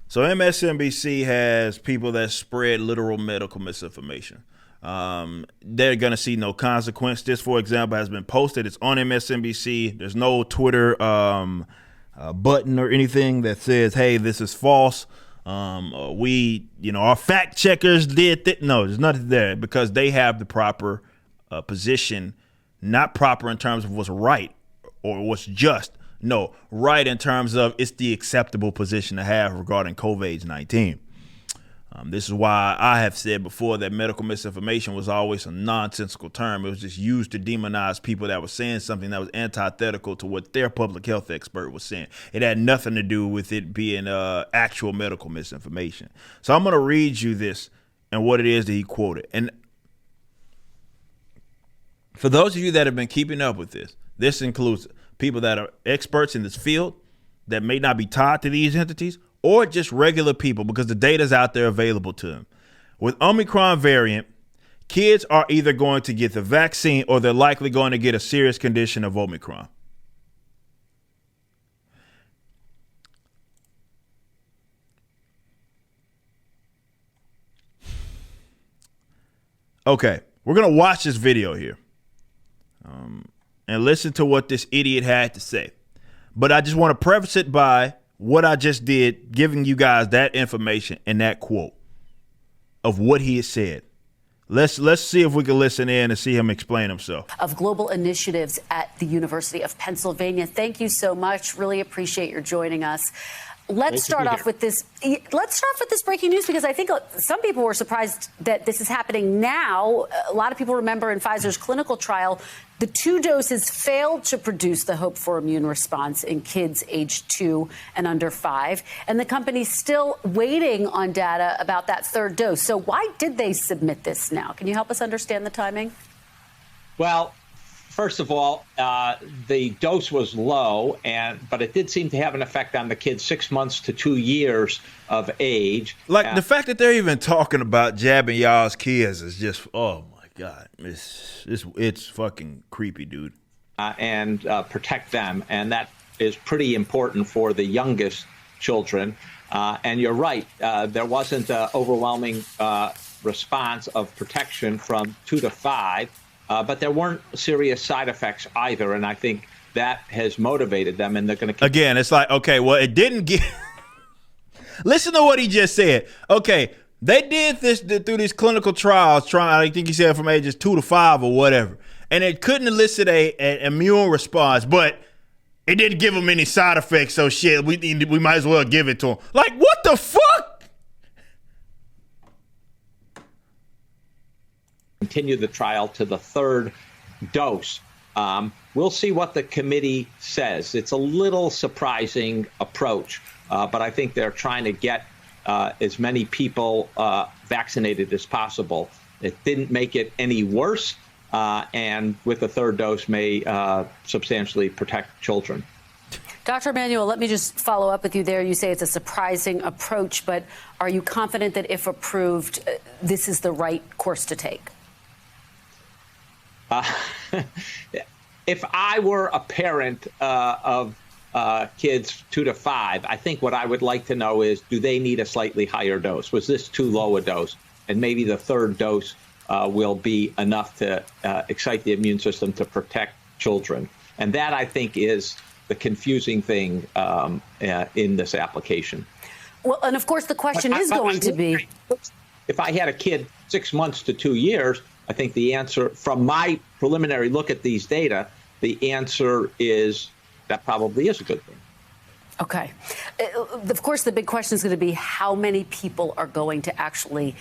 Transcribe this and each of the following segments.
So MSNBC has people that spread literal medical misinformation. They're going to see no consequence. This, for example, has been posted. It's on MSNBC. There's no Twitter button or anything that says, hey, this is false. Our fact checkers did that. No, there's nothing there because they have the proper position, not proper in terms of what's right or what's just. No, right in terms of it's the acceptable position to have regarding COVID-19. This is why I have said before that medical misinformation was always a nonsensical term. It was just used to demonize people that were saying something that was antithetical to what their public health expert was saying. It had nothing to do with it being actual medical misinformation. So I'm going to read you this and what it is that he quoted. And for those of you that have been keeping up with this includes people that are experts in this field that may not be tied to these entities, or just regular people because the data is out there available to them. With Omicron variant, kids are either going to get the vaccine or they're likely going to get a serious condition of Omicron. Okay, we're going to watch this video here and listen to what this idiot had to say. But I just want to preface it by what I just did, giving you guys that information and that quote of what he has said. Let's see if we can listen in and see him explain himself. Of global initiatives at the University of Pennsylvania. Thank you so much. Really appreciate your joining us. Let's start off with this. Let's start with this breaking news because I think some people were surprised that this is happening now. A lot of people remember in Pfizer's clinical trial, the 2 doses failed to produce the hope for immune response in kids aged 2 and under 5. And the company's still waiting on data about that 3rd dose. So why did they submit this now? Can you help us understand the timing? Well, first of all, the dose was low, but it did seem to have an effect on the kids 6 months to 2 years of age. Like the fact that they're even talking about jabbing y'all's kids is just, oh my God, it's fucking creepy, dude. And protect them, and that is pretty important for the youngest children. And you're right, there wasn't an overwhelming response of protection from 2 to 5. But there weren't serious side effects either, and I think that has motivated them, and they're going to keep. Again, it's like, okay, well, it didn't get. Listen to what he just said. Okay, they did this through these clinical trials, I think he said from ages 2 to 5 or whatever, and it couldn't elicit an immune response, but it didn't give them any side effects, so shit, we might as well give it to them. Like, what the fuck? Continue the trial to the 3rd dose. We'll see what the committee says. It's a little surprising approach, but I think they're trying to get as many people vaccinated as possible. It didn't make it any worse, and with the 3rd dose may substantially protect children. Dr. Emanuel, let me just follow up with you there. You say it's a surprising approach, but are you confident that if approved, this is the right course to take? If I were a parent of kids 2 to 5, I think what I would like to know is, do they need a slightly higher dose? Was this too low a dose? And maybe the 3rd dose will be enough to excite the immune system to protect children. And that, I think, is the confusing thing in this application. Well, and of course, the question is going to be, if I had a kid 6 months to 2 years, I think the answer, from my preliminary look at these data, the answer is that probably is a good thing. Okay. Of course, the big question is going to be how many people are going to actually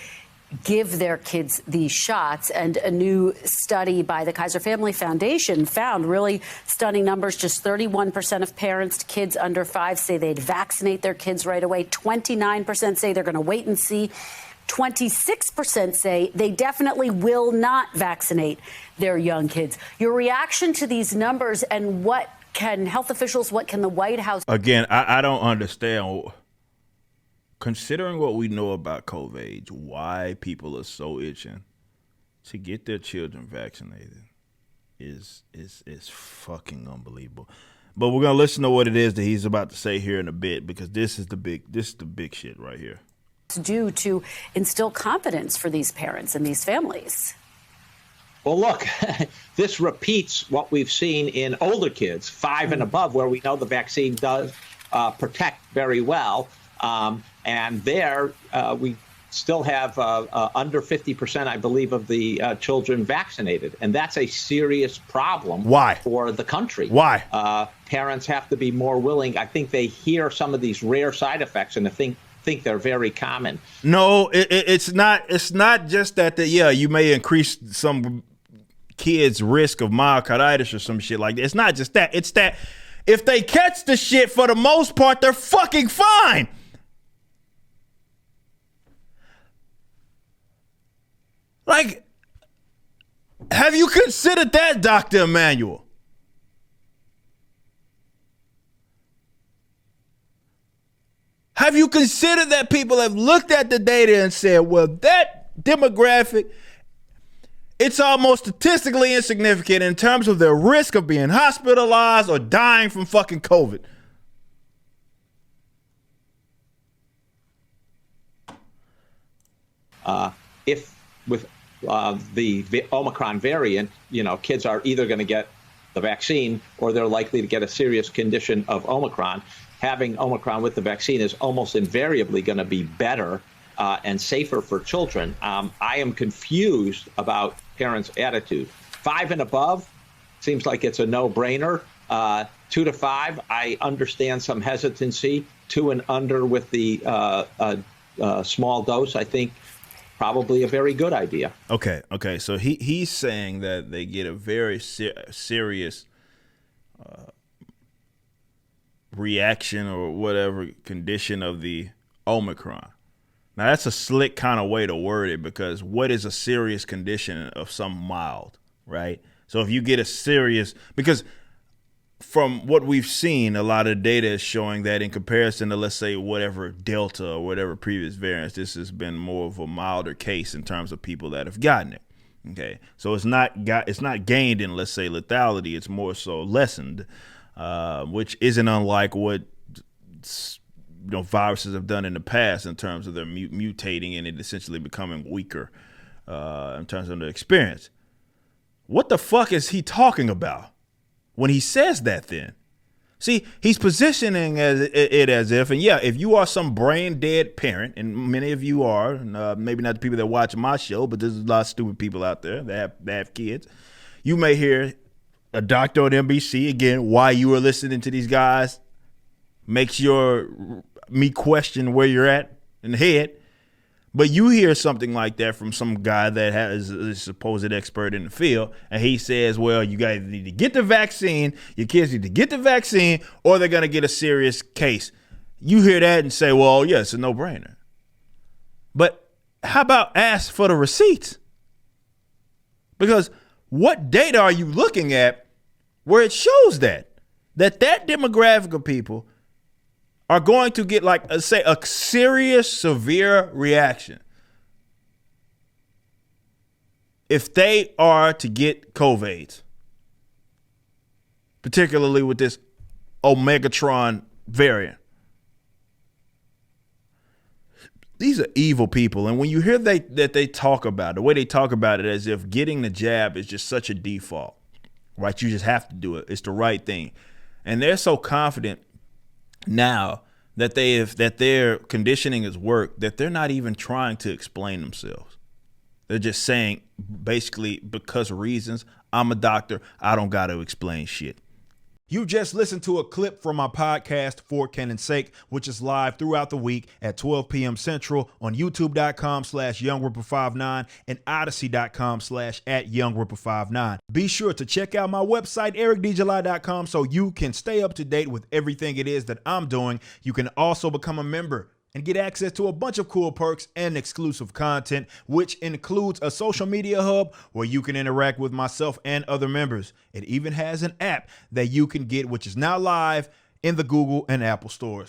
give their kids these shots. And a new study by the Kaiser Family Foundation found really stunning numbers. Just 31% of parents, kids under 5, say they'd vaccinate their kids right away. 29% say they're going to wait and see. 26% say they definitely will not vaccinate their young kids. Your reaction to these numbers, and what can health officials, what can the White House? Again, I don't understand. Considering what we know about COVID, why people are so itching to get their children vaccinated is fucking unbelievable. But we're gonna listen to what it is that he's about to say here in a bit, because this is the big shit right here. Do to instill confidence for these parents and these families? Well, look, this repeats what we've seen in older kids, 5 and above, where we know the vaccine does protect very well. And there we still have under 50%, I believe, of the children vaccinated. And that's a serious problem. Why? For the country. Why? Parents have to be more willing. I think they hear some of these rare side effects and think they're very common. No, it's not. It's not just that. You may increase some kids' risk of myocarditis or some shit like that. It's not just that. It's that if they catch the shit, for the most part, they're fucking fine. Like, have you considered that, Dr. Emanuel? Have you considered that people have looked at the data and said, well, that demographic, it's almost statistically insignificant in terms of their risk of being hospitalized or dying from fucking COVID? If with the Omicron variant, kids are either going to get the vaccine or they're likely to get a serious condition of Omicron. Having Omicron with the vaccine is almost invariably going to be better and safer for children. I am confused about parents' attitude. 5 and above seems like it's a no-brainer. 2 to 5, I understand some hesitancy. 2 and under with the small dose, I think probably a very good idea. Okay. So he's saying that they get a very serious reaction or whatever condition of the Omicron. Now, that's a slick kind of way to word it, because what is a serious condition of some mild, right? So if you get a serious, because from what we've seen, a lot of data is showing that in comparison to, let's say, whatever Delta or whatever previous variants, this has been more of a milder case in terms of people that have gotten it. Okay, so it's not gained in, let's say, lethality. It's more so lessened, which isn't unlike what viruses have done in the past in terms of their mutating and it essentially becoming weaker in terms of the experience. What the fuck is he talking about when he says that then? See, he's positioning it as if, and yeah, if you are some brain dead parent, and many of you are, maybe not the people that watch my show, but there's a lot of stupid people out there that have kids, you may hear a doctor on NBC, again, why you are listening to these guys makes me question where you're at in the head. But you hear something like that from some guy that is a supposed expert in the field, and he says, well, you guys need to get the vaccine, your kids need to get the vaccine, or they're going to get a serious case. You hear that and say, well, yeah, it's a no-brainer. But how about ask for the receipts? Because what data are you looking at where it shows that demographic of people are going to get, like, a serious, severe reaction if they are to get COVID, particularly with this Omegatron variant? These are evil people. And when you hear that they talk about it, the way they talk about it, as if getting the jab is just such a default, right? You just have to do it. It's the right thing. And they're so confident now that their conditioning has worked, that they're not even trying to explain themselves. They're just saying, basically, because of reasons, I'm a doctor, I don't got to explain shit. You just listened to a clip from my podcast, For Canon's Sake, which is live throughout the week at 12 p.m. Central on youtube.com/YoungRipper59 and odyssey.com/@YoungRipper59. Be sure to check out my website, ericdjuly.com, so you can stay up to date with everything it is that I'm doing. You can also become a member and get access to a bunch of cool perks and exclusive content, which includes a social media hub where you can interact with myself and other members. It even has an app that you can get, which is now live in the Google and Apple stores.